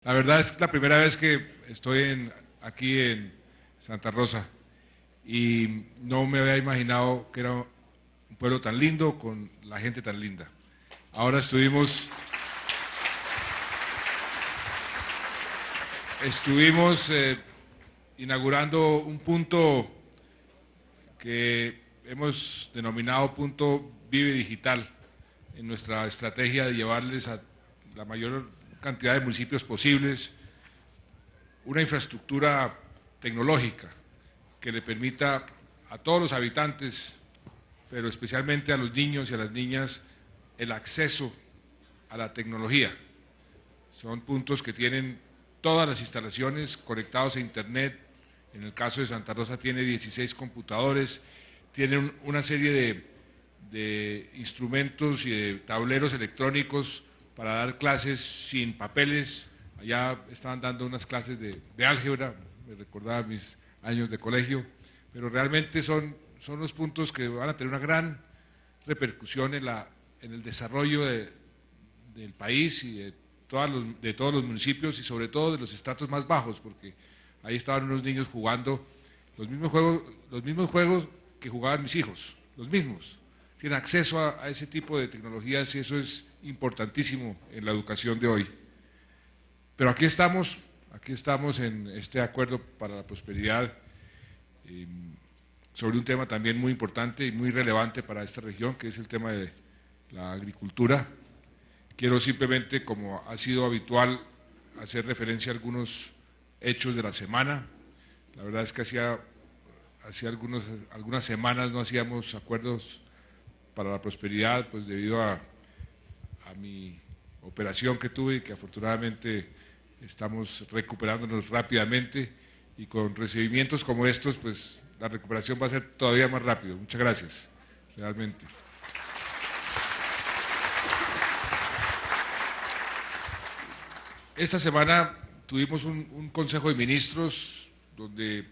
La verdad es que la primera vez que estoy aquí en Santa Rosa y no me había imaginado que era un pueblo tan lindo con la gente tan linda. Ahora estuvimos inaugurando un punto que hemos denominado punto Vive Digital en nuestra estrategia de llevarles a la mayor cantidad de municipios posibles una infraestructura tecnológica que le permita a todos los habitantes, pero especialmente a los niños y a las niñas, el acceso a la tecnología. Son puntos que tienen todas las instalaciones conectados a Internet. En el caso de Santa Rosa tiene 16 computadores, tiene una serie de instrumentos y de tableros electrónicos para dar clases sin papeles. Allá estaban dando unas clases de álgebra, me recordaba mis años de colegio, pero realmente son los puntos que van a tener una gran repercusión en el desarrollo del país y de todos los municipios y sobre todo de los estratos más bajos, porque ahí estaban unos niños jugando los mismos juegos que jugaban mis hijos, los mismos. Tienen acceso a ese tipo de tecnologías y eso es importantísimo en la educación de hoy. Pero aquí estamos en este acuerdo para la prosperidad sobre un tema también muy importante y muy relevante para esta región, que es el tema de la agricultura. Quiero simplemente, como ha sido habitual, hacer referencia a algunos hechos de la semana. La verdad es que hacía algunas semanas no hacíamos acuerdos para la prosperidad, pues debido a mi operación que tuve y que afortunadamente estamos recuperándonos rápidamente y con recibimientos como estos, pues la recuperación va a ser todavía más rápido. Muchas gracias, realmente. Esta semana tuvimos un Consejo de Ministros donde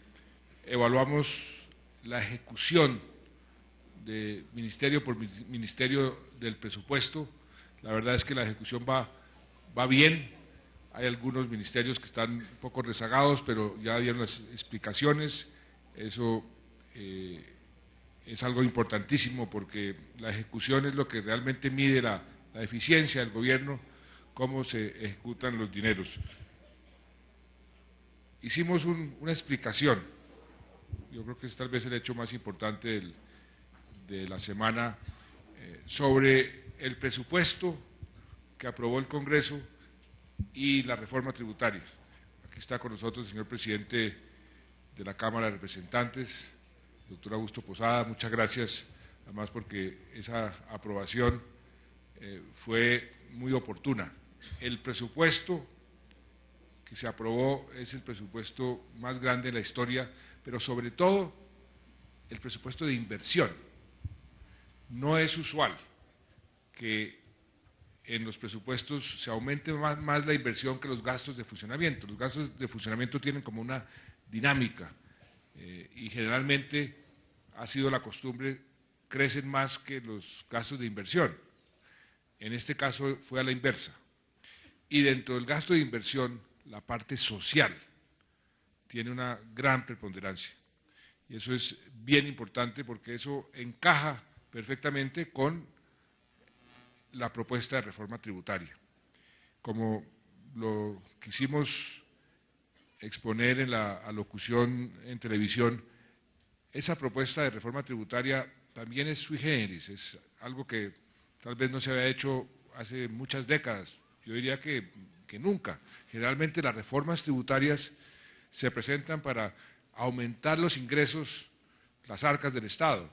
evaluamos la ejecución de ministerio por ministerio del presupuesto. La verdad es que la ejecución va bien. Hay algunos ministerios que están un poco rezagados, pero ya dieron las explicaciones. Eso es algo importantísimo porque la ejecución es lo que realmente mide la eficiencia del gobierno, cómo se ejecutan los dineros. Hicimos una explicación, yo creo que es tal vez el hecho más importante de la semana, sobre el presupuesto que aprobó el Congreso y la reforma tributaria. Aquí está con nosotros el señor presidente de la Cámara de Representantes, doctor Augusto Posada. Muchas gracias, además porque esa aprobación fue muy oportuna. El presupuesto que se aprobó es el presupuesto más grande de la historia, pero sobre todo el presupuesto de inversión. No es usual que en los presupuestos se aumente más la inversión que los gastos de funcionamiento. Los gastos de funcionamiento tienen como una dinámica y generalmente ha sido la costumbre, crecen más que los gastos de inversión. En este caso fue a la inversa. Y dentro del gasto de inversión, la parte social tiene una gran preponderancia. Y eso es bien importante porque eso encaja perfectamente con la propuesta de reforma tributaria. Como lo quisimos exponer en la alocución en televisión, esa propuesta de reforma tributaria también es sui generis, es algo que tal vez no se había hecho hace muchas décadas, yo diría que nunca. Generalmente las reformas tributarias se presentan para aumentar los ingresos, las arcas del Estado.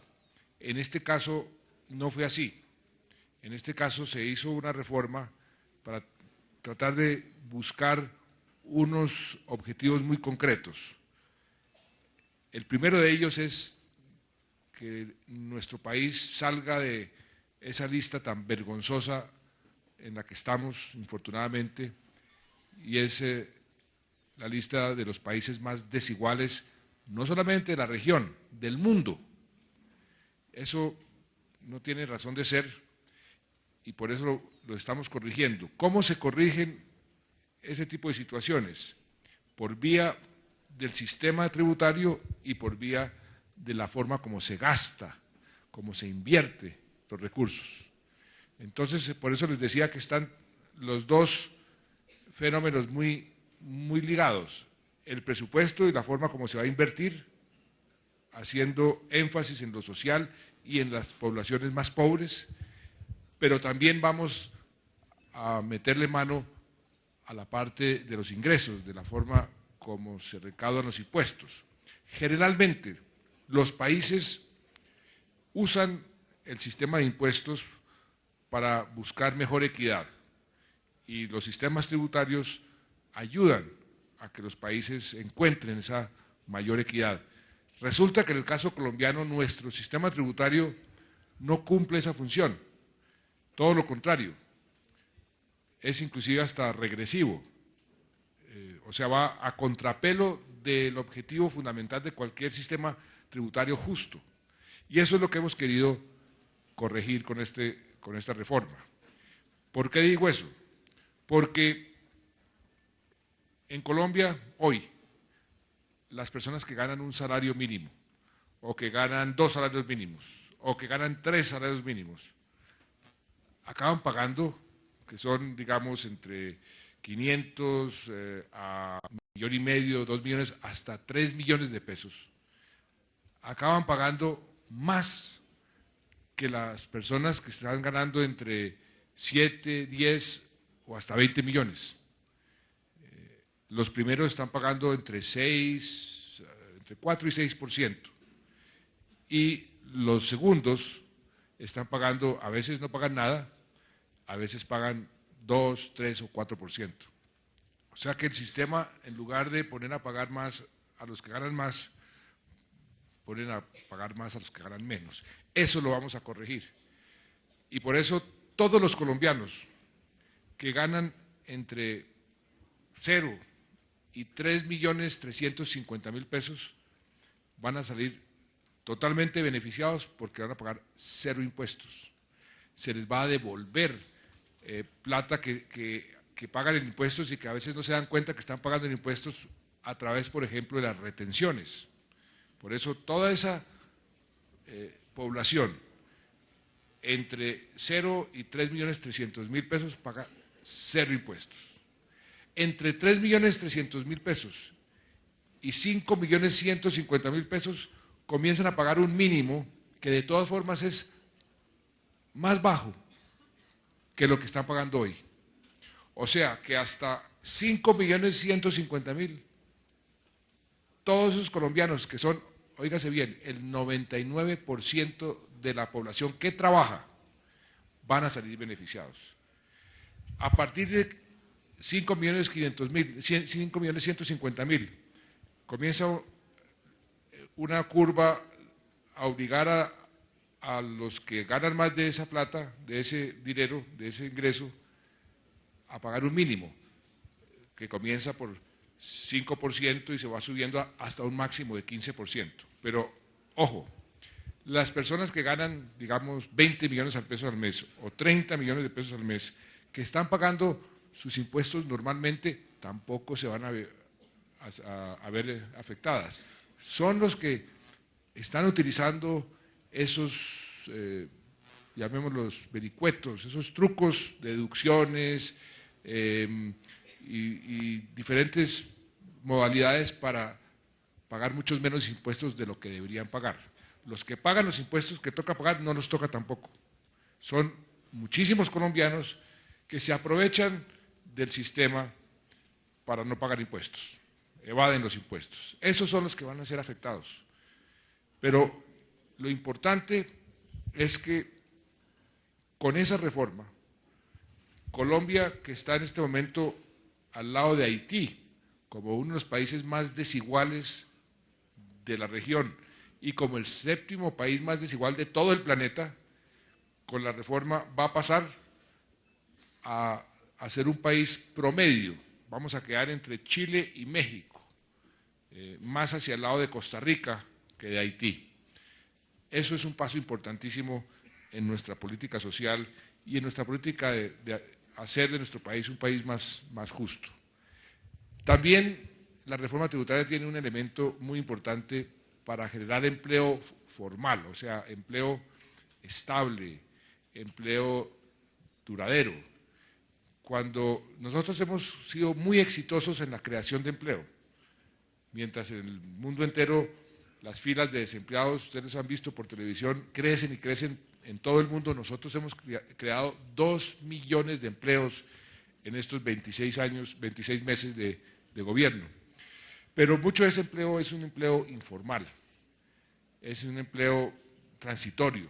En este caso no fue así. En este caso se hizo una reforma para tratar de buscar unos objetivos muy concretos. El primero de ellos es que nuestro país salga de esa lista tan vergonzosa en la que estamos, infortunadamente, y es la lista de los países más desiguales, no solamente de la región, del mundo. Eso no tiene razón de ser y por eso lo estamos corrigiendo. ¿Cómo se corrigen ese tipo de situaciones? Por vía del sistema tributario y por vía de la forma como se gasta, como se invierte los recursos. Entonces, por eso les decía que están los dos fenómenos muy ligados, el presupuesto y la forma como se va a invertir, haciendo énfasis en lo social y en las poblaciones más pobres, pero también vamos a meterle mano a la parte de los ingresos, de la forma como se recaudan los impuestos. Generalmente, los países usan el sistema de impuestos para buscar mejor equidad y los sistemas tributarios ayudan a que los países encuentren esa mayor equidad. Resulta que en el caso colombiano nuestro sistema tributario no cumple esa función, todo lo contrario, es inclusive hasta regresivo, o sea, va a contrapelo del objetivo fundamental de cualquier sistema tributario justo. Y eso es lo que hemos querido corregir con esta reforma. ¿Por qué digo eso? Porque en Colombia hoy las personas que ganan un salario mínimo o que ganan 2 salarios mínimos o que ganan 3 salarios mínimos acaban pagando, que son digamos entre 500 a 1,5 millones, 2 millones, hasta 3 millones de pesos, acaban pagando más que las personas que están ganando entre 7, 10 o hasta 20 millones. Los primeros están pagando entre 4 y 6%, y los segundos están pagando, a veces no pagan nada, a veces pagan 2, 3 o 4%. O sea que el sistema, en lugar de poner a pagar más a los que ganan más, ponen a pagar más a los que ganan menos. Eso lo vamos a corregir. Y por eso todos los colombianos que ganan entre 0 y 3.350.000 pesos van a salir totalmente beneficiados porque van a pagar 0 impuestos. Se les va a devolver plata que pagan en impuestos y que a veces no se dan cuenta que están pagando en impuestos a través, por ejemplo, de las retenciones. Por eso toda esa población entre 0 y 3.300.000 pesos paga 0 impuestos. Entre 3.300.000 pesos y 5.150.000 pesos comienzan a pagar un mínimo que de todas formas es más bajo que lo que están pagando hoy. O sea que hasta 5.150.000, todos esos colombianos que son, óigase bien, el 99% de la población que trabaja, van a salir beneficiados. A partir de 5.500.000, 5.150.000, comienza una curva a obligar a los que ganan más de esa plata, de ese dinero, de ese ingreso, a pagar un mínimo, que comienza por 5% y se va subiendo hasta un máximo de 15%. Pero, ojo, las personas que ganan, digamos, 20 millones de pesos al mes o 30 millones de pesos al mes, que están pagando sus impuestos normalmente, tampoco se van a ver afectadas. Son los que están utilizando esos, llamémoslos vericuetos, esos trucos de deducciones y diferentes modalidades para pagar muchos menos impuestos de lo que deberían pagar. Los que pagan los impuestos que toca pagar no nos toca tampoco. Son muchísimos colombianos que se aprovechan del sistema para no pagar impuestos, evaden los impuestos. Esos son los que van a ser afectados. Pero lo importante es que con esa reforma, Colombia, que está en este momento al lado de Haití, como uno de los países más desiguales de la región y como el 7º país más desigual de todo el planeta, con la reforma va a pasar a ser un país promedio. Vamos a quedar entre Chile y México, más hacia el lado de Costa Rica que de Haití. Eso es un paso importantísimo en nuestra política social y en nuestra política de hacer de nuestro país un país más justo. También la reforma tributaria tiene un elemento muy importante para generar empleo formal, o sea, empleo estable, empleo duradero. Cuando nosotros hemos sido muy exitosos en la creación de empleo, mientras en el mundo entero las filas de desempleados, ustedes han visto por televisión, crecen y crecen en todo el mundo, nosotros hemos creado 2 millones de empleos en estos 26 meses de gobierno. Pero mucho de ese empleo es un empleo informal, es un empleo transitorio.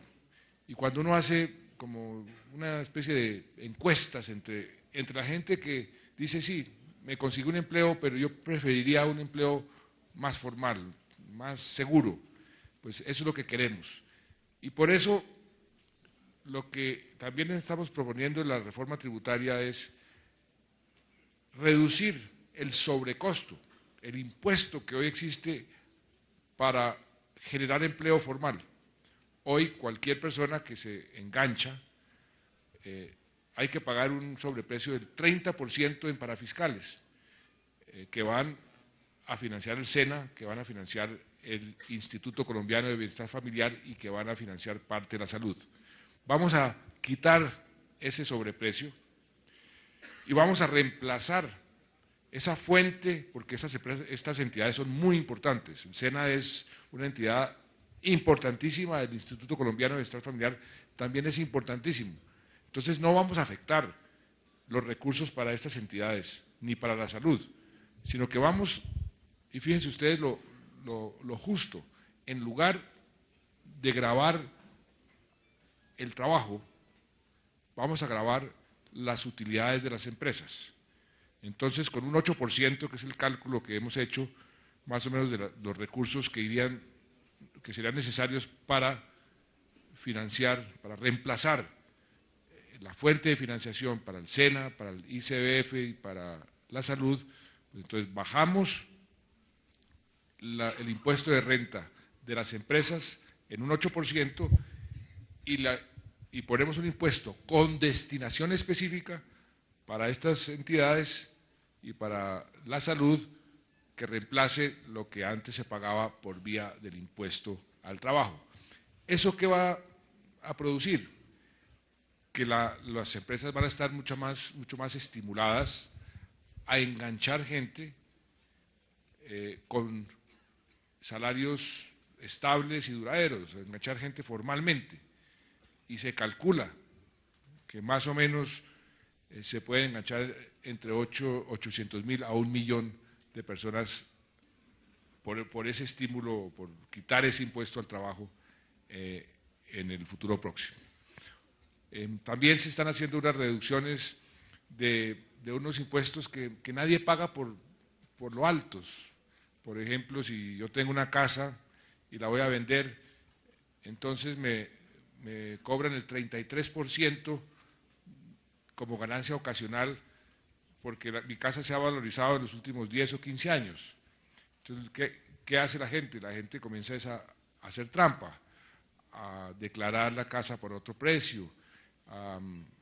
Y cuando uno hace como una especie de encuestas entre la gente que dice, sí, me consigo un empleo, pero yo preferiría un empleo más formal, más seguro, pues eso es lo que queremos. Y por eso lo que también estamos proponiendo en la reforma tributaria es reducir el sobrecosto, el impuesto que hoy existe para generar empleo formal. Hoy cualquier persona que se engancha hay que pagar un sobreprecio del 30% en parafiscales que van a financiar el SENA, que van a financiar el Instituto Colombiano de Bienestar Familiar y que van a financiar parte de la salud. Vamos a quitar ese sobreprecio y vamos a reemplazar esa fuente, porque estas entidades son muy importantes. El SENA es una entidad importantísima, el Instituto Colombiano de Bienestar Familiar también es importantísimo. Entonces no vamos a afectar los recursos para estas entidades, ni para la salud, sino que vamos, y fíjense ustedes lo justo, en lugar de gravar el trabajo, vamos a gravar las utilidades de las empresas. Entonces, con un 8%, que es el cálculo que hemos hecho, más o menos de los recursos que serían necesarios para financiar, para reemplazar la fuente de financiación para el SENA, para el ICBF y para la salud, pues entonces bajamos el impuesto de renta de las empresas en un 8% y ponemos un impuesto con destinación específica para estas entidades y para la salud que reemplace lo que antes se pagaba por vía del impuesto al trabajo. ¿Eso qué va a producir? Que las empresas van a estar mucho más estimuladas a enganchar gente con salarios estables y duraderos, a enganchar gente formalmente. Y se calcula que más o menos se pueden enganchar entre 800.000 a 1 millón de personas por ese estímulo, por quitar ese impuesto al trabajo en el futuro próximo. También se están haciendo unas reducciones de unos impuestos que nadie paga por lo altos. Por ejemplo, si yo tengo una casa y la voy a vender, entonces me cobran el 33% como ganancia ocasional porque mi casa se ha valorizado en los últimos 10 o 15 años. Entonces, ¿qué hace la gente? La gente comienza a hacer trampa, a declarar la casa por otro precio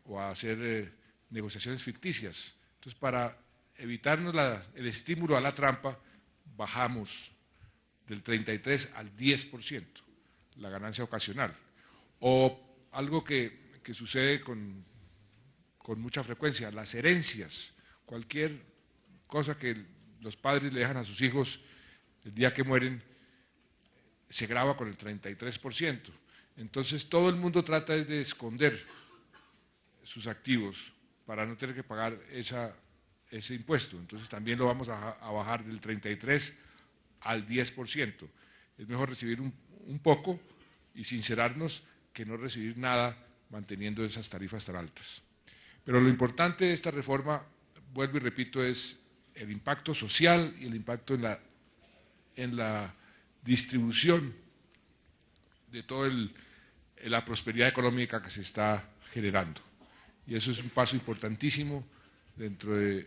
o a hacer negociaciones ficticias. Entonces, para evitarnos el estímulo a la trampa, bajamos del 33 al 10% la ganancia ocasional. O algo que sucede con mucha frecuencia, las herencias, cualquier cosa que los padres le dejan a sus hijos el día que mueren, se grava con el 33%. Entonces todo el mundo trata de esconder sus activos para no tener que pagar ese impuesto. Entonces también lo vamos a bajar del 33 al 10%. Es mejor recibir un poco y sincerarnos que no recibir nada manteniendo esas tarifas tan altas. Pero lo importante de esta reforma, vuelvo y repito, es el impacto social y el impacto en la distribución de toda la prosperidad económica que se está generando. Y eso es un paso importantísimo dentro de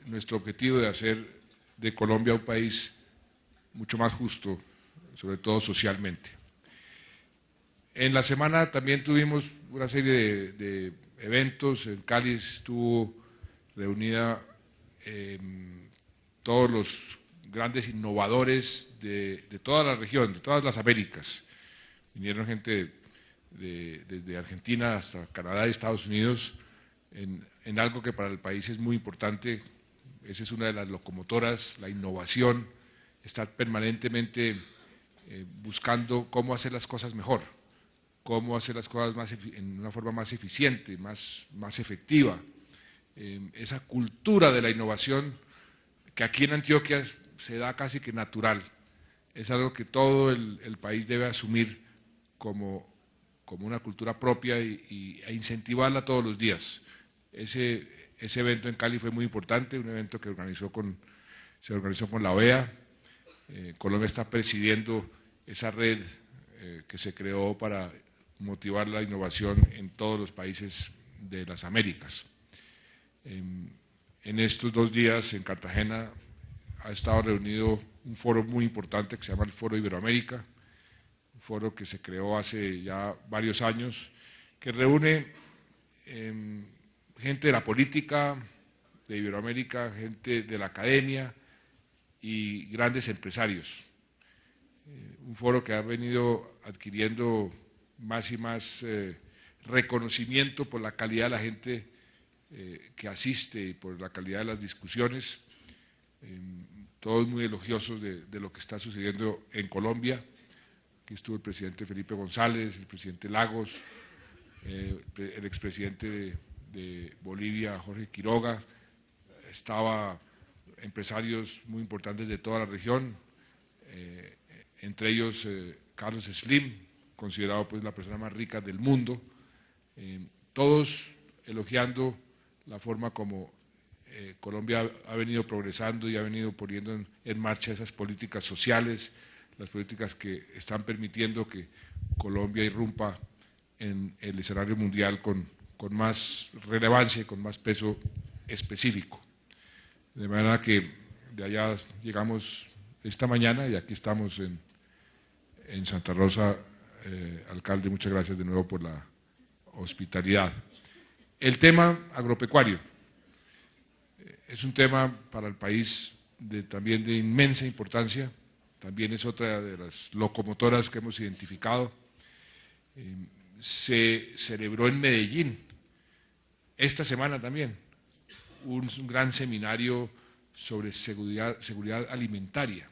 nuestro objetivo de hacer de Colombia un país mucho más justo, sobre todo socialmente. En la semana también tuvimos una serie de eventos. En Cali estuvo reunida todos los grandes innovadores de toda la región, de todas las Américas. Vinieron gente desde Argentina hasta Canadá y Estados Unidos en algo que para el país es muy importante. Esa es una de las locomotoras, la innovación, estar permanentemente buscando cómo hacer las cosas mejor, cómo hacer las cosas en una forma más eficiente, más efectiva. Esa cultura de la innovación que aquí en Antioquia se da casi que natural, es algo que todo el país debe asumir como una cultura propia e incentivarla todos los días. Ese evento en Cali fue muy importante, un evento que se organizó con la OEA. Colombia está presidiendo esa red que se creó para motivar la innovación en todos los países de las Américas. En estos 2 días en Cartagena ha estado reunido un foro muy importante que se llama el Foro Iberoamérica, un foro que se creó hace ya varios años, que reúne gente de la política de Iberoamérica, gente de la academia y grandes empresarios. Un foro que ha venido adquiriendo más y más reconocimiento por la calidad de la gente que asiste y por la calidad de las discusiones. Todos muy elogiosos de lo que está sucediendo en Colombia. Aquí estuvo el presidente Felipe González, el presidente Lagos, el expresidente de Bolivia, Jorge Quiroga, estaba empresarios muy importantes de toda la región, entre ellos Carlos Slim, considerado pues la persona más rica del mundo, todos elogiando la forma como Colombia ha venido progresando y ha venido poniendo en marcha esas políticas sociales, las políticas que están permitiendo que Colombia irrumpa en el escenario mundial con más relevancia y con más peso específico. De manera que de allá llegamos esta mañana y aquí estamos en Santa Rosa. Alcalde, muchas gracias de nuevo por la hospitalidad. El tema agropecuario es un tema para el país también de inmensa importancia, también es otra de las locomotoras que hemos identificado. Se celebró en Medellín esta semana también un gran seminario sobre seguridad alimentaria.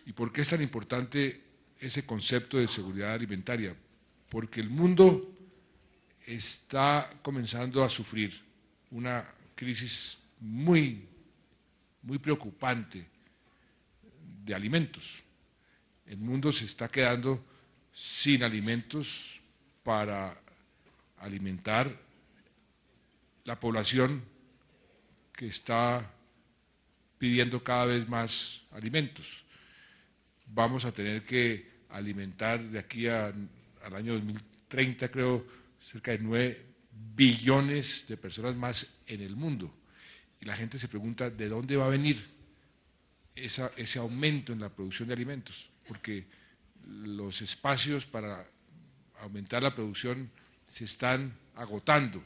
¿Y por qué es tan importante ese concepto de seguridad alimentaria? Porque el mundo está comenzando a sufrir una crisis muy preocupante de alimentos. El mundo se está quedando sin alimentos para alimentar la población que está pidiendo cada vez más alimentos. Vamos a tener que alimentar de aquí al año 2030, creo, cerca de 9 billones de personas más en el mundo. Y la gente se pregunta, ¿de dónde va a venir ese aumento en la producción de alimentos? Porque los espacios para aumentar la producción se están agotando.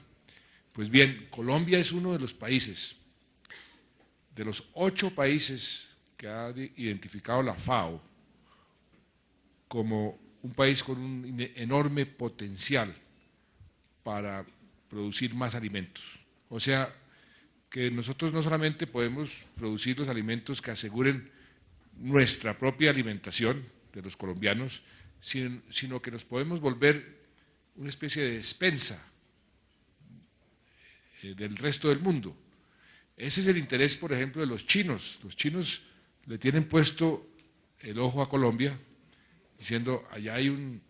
Pues bien, Colombia es uno de los países, de los 8 países que ha identificado la FAO como un país con un enorme potencial para producir más alimentos. O sea, que nosotros no solamente podemos producir los alimentos que aseguren nuestra propia alimentación de los colombianos, sino que nos podemos volver una especie de despensa del resto del mundo. Ese es el interés, por ejemplo, de los chinos. Los chinos le tienen puesto el ojo a Colombia, diciendo, allá hay un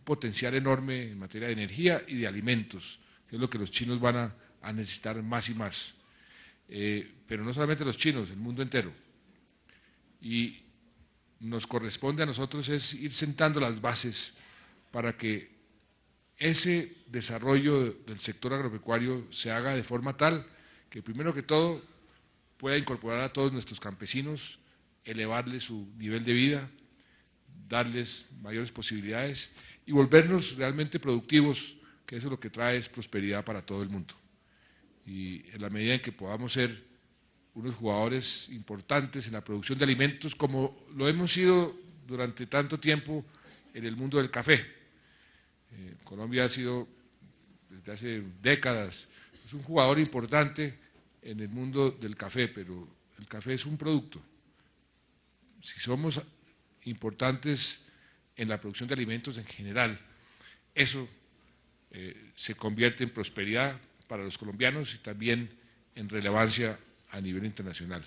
potencial enorme en materia de energía y de alimentos, que es lo que los chinos van a necesitar más y más. Pero no solamente los chinos, el mundo entero. Y nos corresponde a nosotros es ir sentando las bases para que ese desarrollo del sector agropecuario se haga de forma tal que primero que todo pueda incorporar a todos nuestros campesinos, elevarles su nivel de vida, darles mayores posibilidades y volvernos realmente productivos, que eso lo que trae es prosperidad para todo el mundo. Y en la medida en que podamos ser unos jugadores importantes en la producción de alimentos, como lo hemos sido durante tanto tiempo en el mundo del café. Colombia ha sido, desde hace décadas, es un jugador importante en el mundo del café, pero el café es un producto. Si somos importantes en la producción de alimentos en general, eso se convierte en prosperidad para los colombianos y también en relevancia a nivel internacional.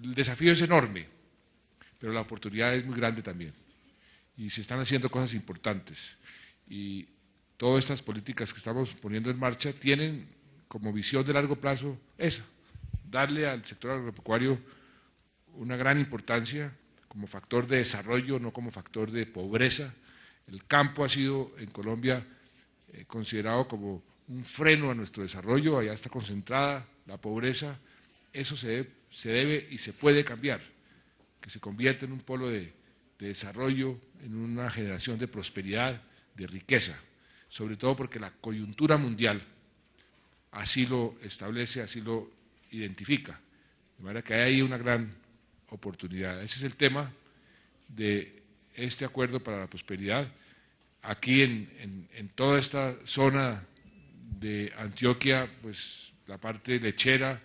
El desafío es enorme, pero la oportunidad es muy grande también. Y se están haciendo cosas importantes. Y todas estas políticas que estamos poniendo en marcha tienen como visión de largo plazo esa, darle al sector agropecuario una gran importancia como factor de desarrollo, no como factor de pobreza. El campo ha sido en Colombia considerado como un freno a nuestro desarrollo, allá está concentrada la pobreza. Eso se debe y se puede cambiar, que se convierta en un polo de desarrollo, en una generación de prosperidad, de riqueza, sobre todo porque la coyuntura mundial así lo establece, así lo identifica, de manera que hay ahí una gran oportunidad. Ese es el tema de este acuerdo para la prosperidad. Aquí en toda esta zona de Antioquia, pues la parte lechera,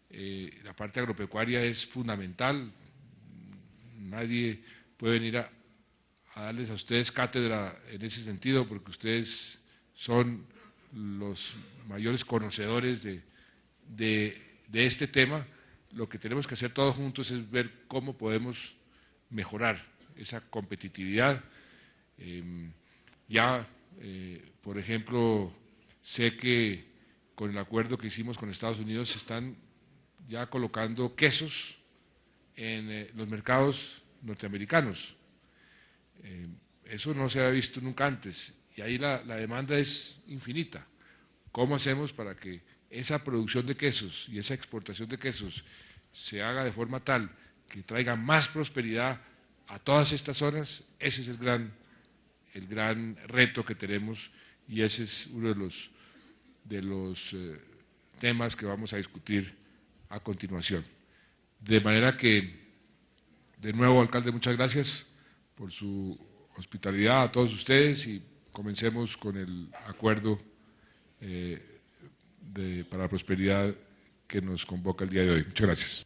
la parte agropecuaria es fundamental. Nadie puede venir a darles a ustedes cátedra en ese sentido, porque ustedes son los mayores conocedores de este tema. Lo que tenemos que hacer todos juntos es ver cómo podemos mejorar esa competitividad. Por ejemplo, sé que con el acuerdo que hicimos con Estados Unidos se están ya colocando quesos en los mercados norteamericanos. Eso no se había visto nunca antes y ahí la demanda es infinita. ¿Cómo hacemos para que esa producción de quesos y esa exportación de quesos se haga de forma tal que traiga más prosperidad a todas estas zonas? Ese es el gran reto que tenemos y ese es uno de los temas que vamos a discutir a continuación. De manera que, de nuevo, alcalde, muchas gracias por su hospitalidad a todos ustedes y comencemos con el acuerdo para la prosperidad que nos convoca el día de hoy. Muchas gracias.